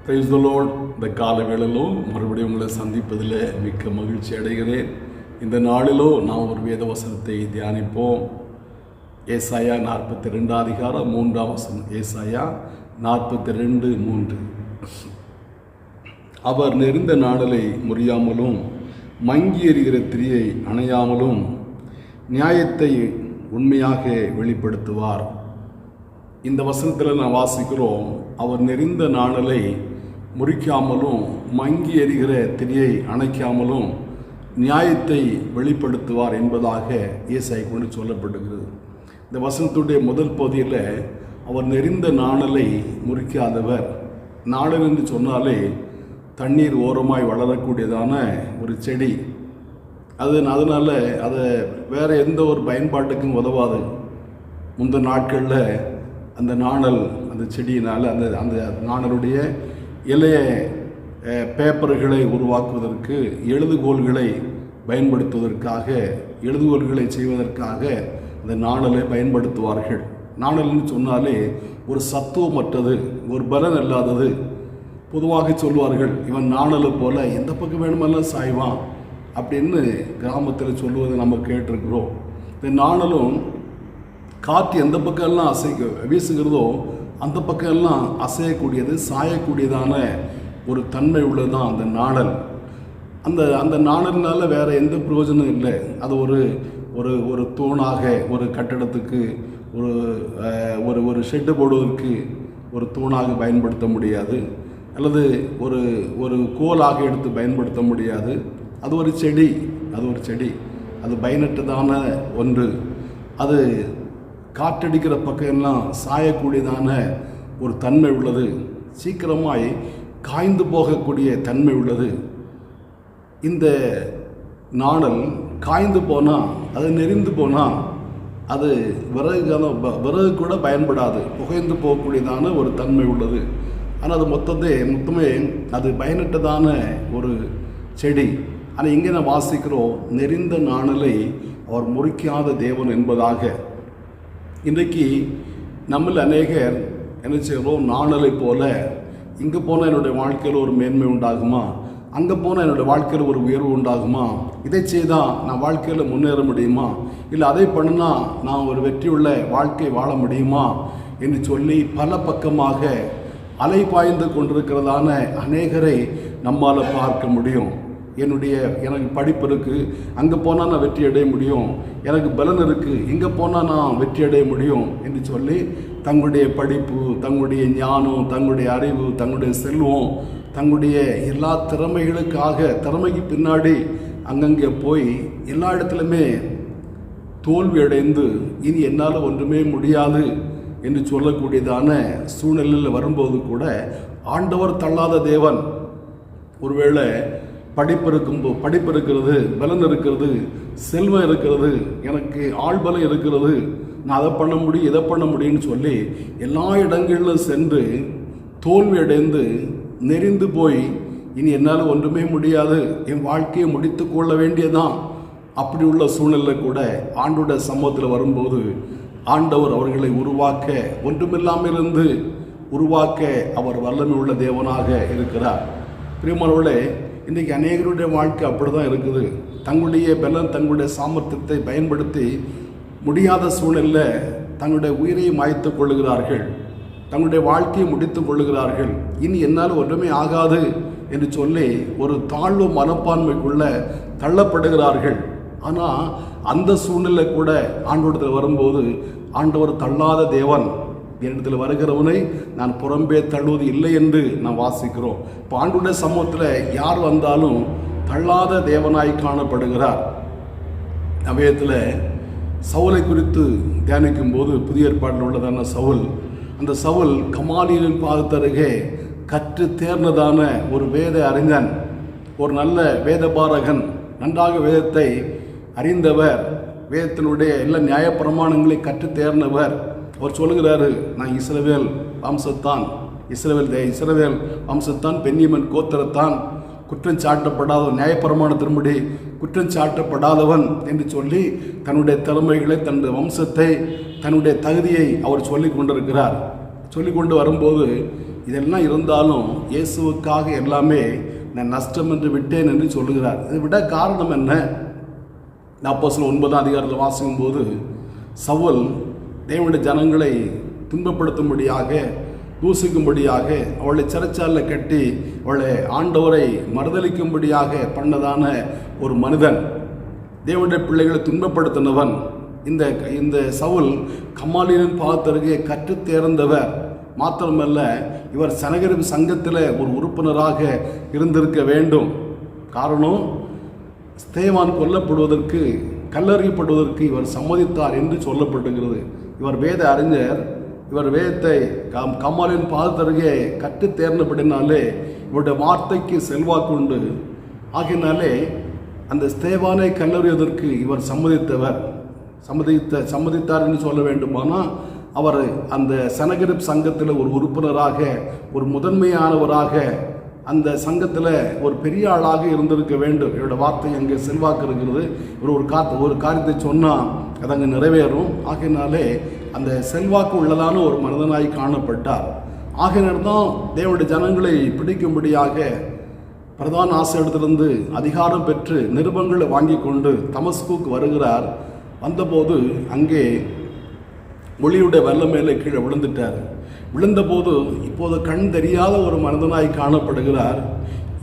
Praise the Lord. இந்த கால வேளையிலும் மறுபடியும் உங்களை சந்திப்பதில் மிக்க மகிழ்ச்சி அடைகிறேன். இந்த நாளிலும் நாம் ஒரு வேத வசனத்தை தியானிப்போம். ஏசாயா 42 அதிகாரம் 3 வசனம். ஏசாயா 42:3. அவர் நெறிந்த நாடலை முறியாமலும் மங்கி எறிகிற திரியை அணையாமலும் நியாயத்தை உண்மையாக வெளிப்படுத்துவார். இந்த வசனத்தில் நான் வாசிக்கிறோம், அவர் நெறிந்த நாணலை முறிக்காமலும் மங்கி எறிகிற திரியை அணைக்காமலும் நியாயத்தை வெளிப்படுத்துவார் என்பதாக ஏசாயை கொண்டு சொல்லப்படுகிறது. இந்த வசனத்துடைய முதல் பகுதியில் அவர் நெறிந்த நாணலை முறிக்காதவர். நாணல் என்று சொன்னாலே தண்ணீர் ஓரமாய் வளரக்கூடியதான ஒரு செடி. அதனால் அதை வேறு எந்த ஒரு பயன்பாட்டுக்கும் உதவாது. முந்த நாட்களில் அந்த நாணல், அந்த செடியினால் அந்த நாணலுடைய இளைய பேப்பர்களை உருவாக்குவதற்கு, எழுதுகோள்களை பயன்படுத்துவதற்காக, எழுதுகோள்களை செய்வதற்காக அந்த நாணலை பயன்படுத்துவார்கள். நாணல்னு சொன்னாலே ஒரு சத்துவமற்றது, ஒரு பலன் இல்லாதது. பொதுவாக சொல்வார்கள், இவன் நாணலை போல எந்த பக்கம் வேணுமெல்லாம் சாய்வான் அப்படின்னு கிராமத்தில் சொல்லுவதை நம்ம கேட்டிருக்கிறோம். இந்த நாணலும் காற்று எந்த பக்கம் எல்லாம் வீசுகிறதோ அந்த பக்கம் எல்லாம் அசையக்கூடியது, சாயக்கூடியதான ஒரு தன்மை உள்ளதுதான் அந்த நாணல். அந்த நாணல்னால வேறு எந்த பிரயோஜனம் இல்லை. அது ஒரு ஒரு தூணாக, ஒரு கட்டடத்துக்கு ஒரு ஷெட்டு போடுவதற்கு ஒரு தூணாக பயன்படுத்த முடியாது, அல்லது ஒரு கோலாக எடுத்து பயன்படுத்த முடியாது. அது ஒரு செடி, அது பயனற்றதான ஒன்று. அது காற்றடிக்கிற பக்கம் எல்லாம் சாயக்கூடியதான ஒரு தன்மை உள்ளது, சீக்கிரமாய் காய்ந்து போகக்கூடிய தன்மை உள்ளது. இந்த நாணல் காய்ந்து போனால், அது நெறிந்து போனால் அது விறகு கூட பயன்படாது, புகைந்து போகக்கூடியதான ஒரு தன்மை உள்ளது. ஆனால் அது மொத்தமே அது பயனற்றதான ஒரு செடி. ஆனால் இங்கே நான் வாசிக்கிறோம், நெறிந்த நாணலை அவர் முறிக்காத தேவன் என்பதாக. இன்றைக்கு நம்மள அநேகர் என்ன செய்கிறோம், நாணலை போல இங்கே போனால் என்னுடைய வாழ்க்கையில் ஒரு மேன்மை உண்டாகுமா, அங்கே போனால் என்னுடைய வாழ்க்கையில் ஒரு உயர்வு உண்டாகுமா, இதை செய்தால் நான் வாழ்க்கையில் முன்னேற முடியுமா, இல்லை அதை பண்ணினா நான் ஒரு வெற்றியுள்ள வாழ்க்கை வாழ முடியுமா என்று சொல்லி பல பக்கமாக அலைபாய்ந்து கொண்டிருக்கிறதான அநேகரை நம்மால் பார்க்க முடியும். எனக்கு படிப்பு இருக்குது, அங்கே போனால் நான் வெற்றி அடைய முடியும், எனக்கு பலன் இருக்குது, இங்கே போனால் நான் வெற்றி அடைய முடியும் என்று சொல்லி தங்களுடைய படிப்பு, தங்களுடைய ஞானம், தங்களுடைய அறிவு, தங்களுடைய செல்வம், தங்களுடைய எல்லா திறமைக்கு பின்னாடி அங்கங்கே போய் எல்லா இடத்துலையுமே தோல்வி அடைந்து இனி என்னால் ஒன்றுமே முடியாது என்று சொல்லக்கூடியதான சூழ்நிலையில் வரும்போது கூட ஆண்டவர் தள்ளாத தேவன். ஒருவேளை படிப்பு இருக்கிறது, பலன் இருக்கிறது, செல்வம் இருக்கிறது, எனக்கு ஆள் பலம் இருக்கிறது, நான் அதை பண்ண முடியும், இதை பண்ண முடியும்னு சொல்லி எல்லா இடங்களிலும் சென்று தோல்வி அடைந்து நெறிந்து போய் இனி என்னால் ஒன்றுமே முடியாது, என் வாழ்க்கையை முடித்து கொள்ள வேண்டியதான், அப்படி உள்ள சூழ்நிலை கூட ஆண்டோட சமூகத்தில் வரும்போது ஆண்டவர் அவர்களை உருவாக்க, ஒன்றுமில்லாமல் இருந்து உருவாக்க அவர் வல்லமை உள்ள தேவனாக இருக்கிறார். பிரியமானவர்களே, இன்றைக்கி அநேகருடைய வாழ்க்கை அப்படி தான் இருக்குது. தங்களுடைய பலன், தங்களுடைய சாமர்த்தியத்தை பயன்படுத்தி முடியாத சூழ்நிலையில் தங்களுடைய உயிரையும் மாய்த்து கொள்ளுகிறார்கள், தங்களுடைய வாழ்க்கையை முடித்து கொள்ளுகிறார்கள். இனி என்னால் ஒன்றுமே ஆகாது என்று சொல்லி ஒரு தாழ்வு மனப்பான்மைக்குள்ள தள்ளப்படுகிறார்கள். ஆனால் அந்த சூழ்நிலை கூட ஆண்டவரிடத்தில் வரும்போது ஆண்டவர் தள்ளாத தேவன். என்னிடத்தில் வருகிறவனை நான் புறம்பே தள்ளுவது இல்லை என்று நாம் வாசிக்கிறோம். இப்போ ஆண்டவருடைய சமூகத்தில் யார் வந்தாலும் தள்ளாத தேவனாய் காணப்படுகிறார். அவையத்தில் சவுலை குறித்து தியானிக்கும் போது புதிய ஏற்பாட்டில் உள்ளதான சவுல், அந்த சவுல் கமாலியலின் பாதத்தருகே கற்று தேர்ந்ததான ஒரு வேத அறிஞன், ஒரு நல்ல வேதபாரகன், நன்றாக வேதத்தை அறிந்தவர், வேதத்தினுடைய எல்லா நியாய பிரமாணங்களை கற்று தேர்ந்தவர். அவர் சொல்லுகிறாரு, நான் இஸ்ரவேல் வம்சத்தான், பென்யமீன் கோத்திரத்தான், குற்றம் சாட்டப்படாதவன், நியாயப்பிரமாணத்தின்படி குற்றம் சாட்டப்படாதவன் என்று சொல்லி தன்னுடைய திறமைகளை, தன்னுடைய வம்சத்தை, தன்னுடைய தகுதியை அவர் சொல்லி கொண்டிருக்கிறார். சொல்லி கொண்டு வரும்போது இதெல்லாம் இருந்தாலும் இயேசுவுக்காக எல்லாமே நான் நஷ்டம் என்று விட்டேன் என்று சொல்லுகிறார். இதை விட காரணம் என்ன? அப்போஸ்தலர் 9ஆம் அதிகாரத்தில் வாசிக்கும் போது சவுல் தேவனுடைய ஜனங்களை துன்பப்படுத்தும்படியாக, தூசிக்கும்படியாக, அவளை சிறைச்சாலையில் கட்டி அவளை ஆண்டவரை மறுதலிக்கும்படியாக பண்ணதான ஒரு மனிதன், தேவனுடைய பிள்ளைகளை துன்பப்படுத்தினவன். இந்த சவுல் கமாலியலின் பாதத்தருகே கற்று தேர்ந்தவர். மாத்திரமல்ல, இவர் சனகரிப்பு சங்கத்தில் ஒரு உறுப்பினராக இருந்திருக்க வேண்டும். காரணம், ஸ்தேவான் கொல்லப்படுவதற்கு, கல்லறியப்படுவதற்கு இவர் சம்மதித்தார் என்று சொல்லப்பட்டுகிறது. இவர் வேத அறிஞர். இவர் வேதத்தை கமாலின் பாதத்தருகே கற்று தேர்ந்தபடினாலே இவருடைய வார்த்தைக்கு செல்வாக்கு உண்டு. ஆகினாலே அந்த ஸ்தேவானை கல்லறிவதற்கு இவர் சம்மதித்தார் என்று சொல்ல வேண்டுமானால், அவர் அந்த சனகரிப் சங்கத்தில் ஒரு உறுப்பினராக, ஒரு முதன்மையானவராக, அந்த சங்கத்தில் ஒரு பெரிய ஆளாக இருந்திருக்க வேண்டும். இவரோட வார்த்தை அங்கே செல்வாக்கு இருக்கிறது. இவர் ஒரு காரியத்தை சொன்னால் அது அங்கே நிறைவேறும். ஆகையினாலே அந்த செல்வாக்கு உள்ளதான ஒரு மனிதனாய் காணப்பட்டார். ஆகையினர் தான் தேவனுடைய ஜனங்களை பிடிக்கும்படியாக பிரதான ஆசிரியரிடத்திலிருந்து அதிகாரம் பெற்று நிருபங்களை வாங்கி கொண்டு தமஸ்குக்கு வருகிறார். வந்தபோது அங்கே ஒளியுடைய வெள்ளம் மேலே கீழே விழுந்துட்டார். விழுந்தபோது இப்போது கண் தெரியாத ஒரு மனிதனாய் காணப்படுகிறார்.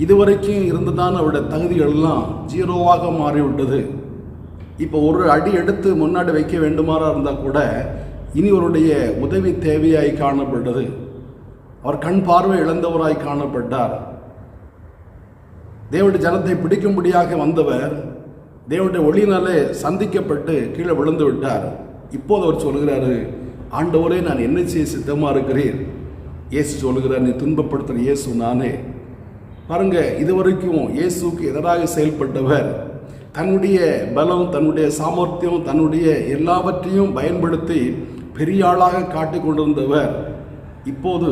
இதுவரைக்கும் இருந்ததான அவருடைய தகுதிகளெல்லாம் ஜீரோவாக மாறிவிட்டது. இப்போ ஒரு அடி எடுத்து முன்னாடி வைக்க வேண்டுமாறா இருந்தால் கூட இனி அவருடைய உதவி தேவையாய் காணப்பட்டது. அவர் கண் பார்வை இழந்தவராய் காணப்பட்டார். தேவனுடைய ஜனத்தை பிடிக்கும்படியாக வந்தவர் தேவனுடைய ஒளியினாலே சந்திக்கப்பட்டு கீழே விழுந்து விட்டார். இப்போது அவர் சொல்கிறாரு, ஆண்டவரே, நான் என்ன செய்ய சித்தமாக இருக்கிறேன். இயேசு சொல்கிறார், நீ துன்பப்படுத்துகிற இயேசு நானே. பாருங்க, இதுவரைக்கும் இயேசுக்கு எதிராக செயல்பட்டவர் தன்னுடைய பலம், தன்னுடைய சாமர்த்தியம், தன்னுடைய எல்லாவற்றையும் பயன்படுத்தி பெரிய ஆளாக காட்டி கொண்டிருந்தவர் இப்போது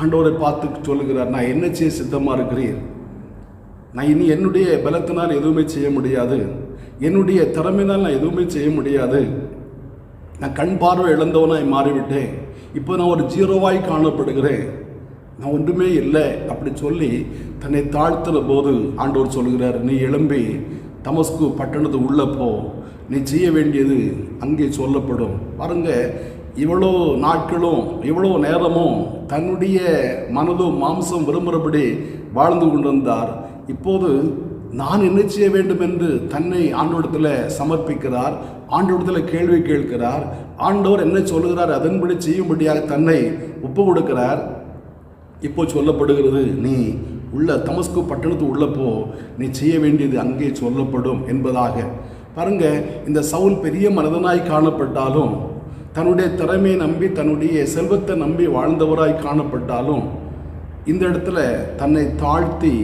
ஆண்டவரை பார்த்து சொல்லுகிறார், நான் என்ன செய்ய சித்தமாக இருக்கிறேன். நான் இனி என்னுடைய பலத்தினால் எதுவுமே செய்ய முடியாது, என்னுடைய திறமையினால் நான் எதுவுமே செய்ய முடியாது. நான் கண் பார்வை இழந்தவனாய் மாறிவிட்டேன். இப்போ நான் ஒரு ஜீரோவாய் காணப்படுகிறேன், நான் ஒன்றுமே இல்லை அப்படி சொல்லி தன்னை தாழ்த்துற போது ஆண்டவர் சொல்கிறார், நீ எழும்பி தமஸ்கு பட்டணத்து உள்ள போ, நீ செய்ய வேண்டியது அங்கே சொல்லப்படும். பாருங்க, இவ்வளோ நாட்களும் இவ்வளோ நேரமும் தன்னுடைய மனதும் மாம்சம் விரும்புகிறபடி வாழ்ந்து கொண்டிருந்தார். இப்போது நான் என்ன செய்ய வேண்டும் என்று தன்னை ஆண்டவரிடத்தில் சமர்ப்பிக்கிறார். ஆண்டவரிடத்தில் கேள்வி கேட்கிறார். ஆண்டவர் என்ன சொல்லுகிறார் அதன்படி செய்யும்படியாக தன்னை ஒப்பு கொடுக்கிறார். இப்போ சொல்லப்படுகிறது, நீ உள்ள தமஸ்கு பட்டணத்து உள்ள போ, நீ செய்ய வேண்டியது அங்கே சொல்லப்படும் என்பதாக. பாருங்க, இந்த சவுல் பெரிய மனிதனாய் காணப்பட்டாலும், தன்னுடைய திறமையை நம்பி, தன்னுடைய செல்வத்தை நம்பி வாழ்ந்தவராய் காணப்பட்டாலும், இந்த இடத்துல தன்னை தாழ்த்தி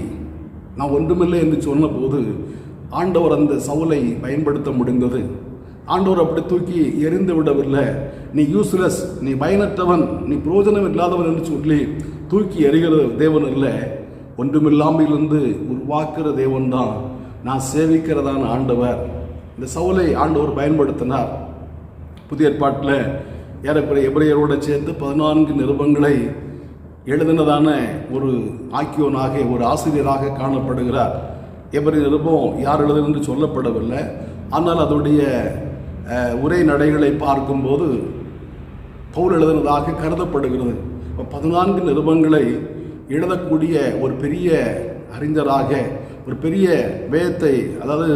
நான் ஒன்றுமில்லை என்று சொன்னபோது ஆண்டவர் அந்த சவுலை பயன்படுத்த முடிந்தது. ஆண்டவர் அப்படி தூக்கி எறிந்து விடவில்லை. நீ யூஸ்லெஸ், நீ பயனற்றவன், நீ பிரயோஜனம் இல்லாதவன் என்று சொல்லி தூக்கி எறிகிற தேவன் இல்லை, ஒன்றுமில்லாமல் இருந்து உருவாக்குற தேவன் தான் நான் சேவிக்கிறதான ஆண்டவர். இந்த சவுலை ஆண்டவர் பயன்படுத்தினார். புதிய ஏற்பாட்டில் ஏறக்குறைய எபிரேயரோடு சேர்த்து 14 நிருபங்களை எழுதினதான ஒரு ஆக்கியோனாக, ஒரு ஆசிரியராக காணப்படுகிறார். எபிரேய நிருபம் யார் எழுதுன்னு சொல்லப்படவில்லை. ஆனால் அதோடைய உரை நடைகளை பார்க்கும்போது பவுல் எழுதினதாக கருதப்படுகிறது. 14 நிருபங்களை எழுதக்கூடிய ஒரு பெரிய அறிஞராக, ஒரு பெரிய வேதத்தை, அதாவது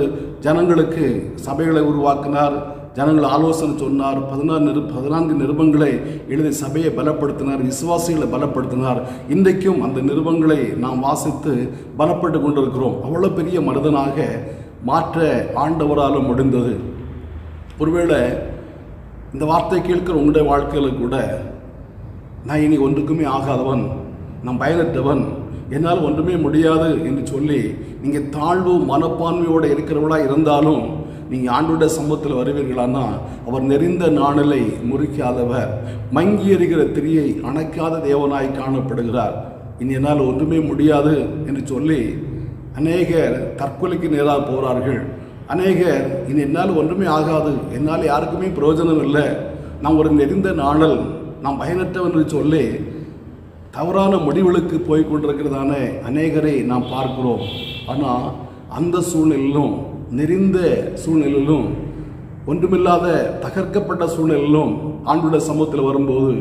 ஜனங்களுக்கு சபைகளை உருவாக்கினார், ஜனங்கள் ஆலோசனை சொன்னார். 14 நிருபங்களை எழுதி சபையை பலப்படுத்தினார், விசுவாசிகளை பலப்படுத்தினார். இன்றைக்கும் அந்த நிருபங்களை நாம் வாசித்து பலப்பட்டு கொண்டிருக்கிறோம். அவ்வளோ பெரிய மனிதனாக மாற்ற ஆண்டவரால் முடிந்தது. ஒருவேளை இந்த வார்த்தை கேட்கிற உங்களுடைய வாழ்க்கையில் கூட, நான் இனி ஒன்றுக்குமே ஆகாதவன், நான் பயனற்றவன், என்னால் ஒன்றுமே முடியாது என்று சொல்லி நீங்கள் தாழ்வு மனப்பான்மையோடு இருக்கிறவர்களாக இருந்தாலும் நீங்கள் ஆண்டோட சமூகத்தில் வருவீர்களானா, அவர் நெறிந்த நாணலை முறிக்காதவர், மங்கி எறிகிற திரியை அணைக்காத தேவனாய் காணப்படுகிறார். இனி என்னால் ஒன்றுமே முடியாது என்று சொல்லி அநேகர் தற்கொலைக்கு நேராக போகிறார்கள். அநேகர் இனி என்னால் ஒன்றுமே ஆகாது, என்னால் யாருக்குமே பிரயோஜனம் இல்லை, நான் ஒரு நெறிந்த நாணல், நான் பயனற்றவன் என்று சொல்லி தவறான முடிவுகளுக்கு போய் கொண்டிருக்கிறதான அநேகரை நாம் பார்க்கிறோம். ஆனால் அந்த சூழ்நிலையிலும், நெறிந்த சூழ்நிலையிலும், ஒன்றுமில்லாத தகர்க்கப்பட்ட சூழ்நிலையிலும் ஆண்டவருடைய சமூகத்தில் வரும்போது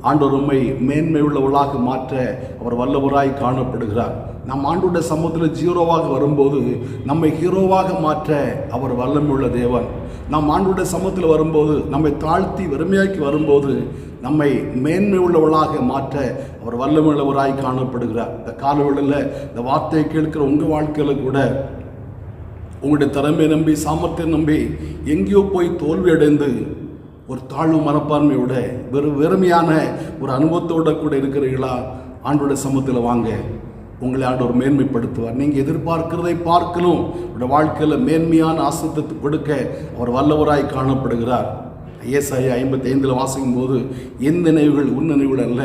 ஆண்டவர் உம்மை மேன்மை உள்ளவளாக மாற்ற அவர் வல்லவராய் காணப்படுகிறார். நாம் ஆண்டவருடைய சமூகத்தில் ஜீரோவாக வரும்போது நம்மை ஹீரோவாக மாற்ற அவர் வல்லமை உள்ள தேவன். நாம் ஆண்டவருடைய சமூகத்தில் வரும்போது, நம்மை தாழ்த்தி வெறுமையாக்கி வரும்போது நம்மை மேன்மை உள்ளவளாக மாற்ற அவர் வல்லமை உள்ளவராய் காணப்படுகிறார். இந்த காலவெளியில் இந்த வார்த்தையை கேட்கிற உங்கள் வாழ்க்கையில் கூட உங்களுடைய திறமையை நம்பி, சாமர்த்தியம் நம்பி எங்கேயோ போய் தோல்வி அடைந்து ஒரு தாழ்வு மனப்பான்மையோட வெறுமையான ஒரு அனுபவத்தோட கூட இருக்கிறீர்களா? ஆண்டவருடைய சமூகத்தில் வாங்க, உங்களை ஆண்டவர் மேன்மைப்படுத்துவார். நீங்கள் எதிர்பார்க்கிறதை பார்க்கணும். உங்களுடைய வாழ்க்கையில் மேன்மையான ஆசீர்வாதத்தை கொடுக்க அவர் வல்லவராய் காணப்படுகிறார். ஏசாயா 55 வாசிக்கும் போது, என் நினைவுகள் உன் நினைவுகள் அல்ல,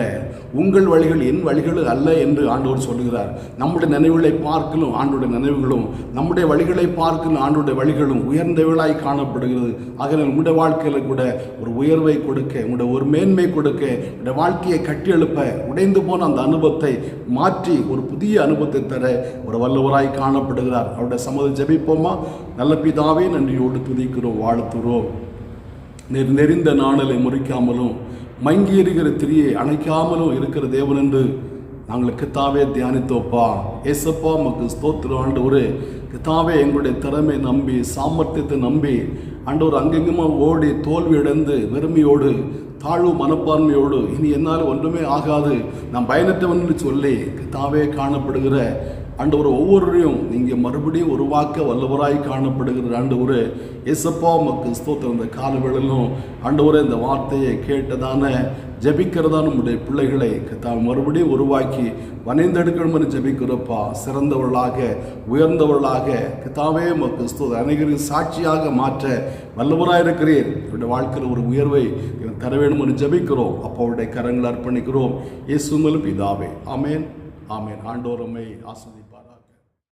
உங்கள் வழிகள் என் வழிகள் அல்ல என்று ஆண்டவர் சொல்லுகிறார். நம்முடைய நினைவுகளை பார்க்கலும் ஆண்டோடைய நினைவுகளும், நம்முடைய வழிகளை பார்க்கலும் ஆண்டோடைய வழிகளும் உயர்ந்தவளாய் காணப்படுகிறது. ஆகிய உங்களுடைய வாழ்க்கையில் கூட ஒரு உயர்வை கொடுக்க, உங்களுடைய ஒரு மேன்மை கொடுக்க, உங்களுடைய வாழ்க்கையை கட்டி எழுப்ப, உடைந்து போன அந்த அனுபவத்தை மாற்றி ஒரு புதிய அனுபவத்தை தர ஒரு வல்லவராய் காணப்படுகிறார். அவருடைய சமூகத்தை ஜெபிப்போமா? நல்ல பிதாவே, நன்றியோடு துதிக்கிறோம், வாழ்த்துகிறோம். நெறிந்த நாணலை முறிக்காமலும் மங்கி எறிகிற திரியை அணைக்காமலும் இருக்கிற தேவன் என்று நாங்கள் கித்தாவே தியானித்தோப்பா. ஏசப்பா, மக்கு ஸ்தோத்திரம் ஆண்டவரே. கித்தாவே, எங்களுடைய திறமை நம்பி, சாமர்த்தியத்தை நம்பி ஆண்டவர் அங்கெங்குமா ஓடி தோல்வி அடைந்து வெறுமையோடு, தாழ்வு மனப்பான்மையோடு, இனி என்னால் ஒன்றுமே ஆகாது, நான் பயனற்றவன் சொல்லி கித்தாவே காணப்படுகிற ஆண்டவர் ஒவ்வொருவரையும் நீங்கள் மறுபடியும் உருவாக்க வல்லவராய் காணப்படுகிற ஆண்டவரே. ஏசப்பா, மக்கு ஸ்தோத்திரம். இந்த காலவேளையிலும் ஆண்டவரே, இந்த வார்த்தையை கேட்டதான ஜபிக்கிறதான நம்முடைய பிள்ளைகளை மறுபடியும் உருவாக்கி வனைந்தெடுக்கணும் என்று ஜபிக்கிறப்பா. சிறந்தவர்களாக, உயர்ந்தவர்களாக கிதாவே மக்கு ஸ்தோத்திரம், அனைவரும் சாட்சியாக மாற்ற வல்லவராக இருக்கிறேன். என்னுடைய வாழ்க்கையில் ஒரு உயர்வை தர வேண்டும் என்று ஜபிக்கிறோம். அப்போ அவருடைய கரங்களை அர்ப்பணிக்கிறோம். இயேசுவின் பிதாவே, ஆமேன், ஆமேன். ஆண்டவர் உம்மை ஆசீர்வதிப்பார்.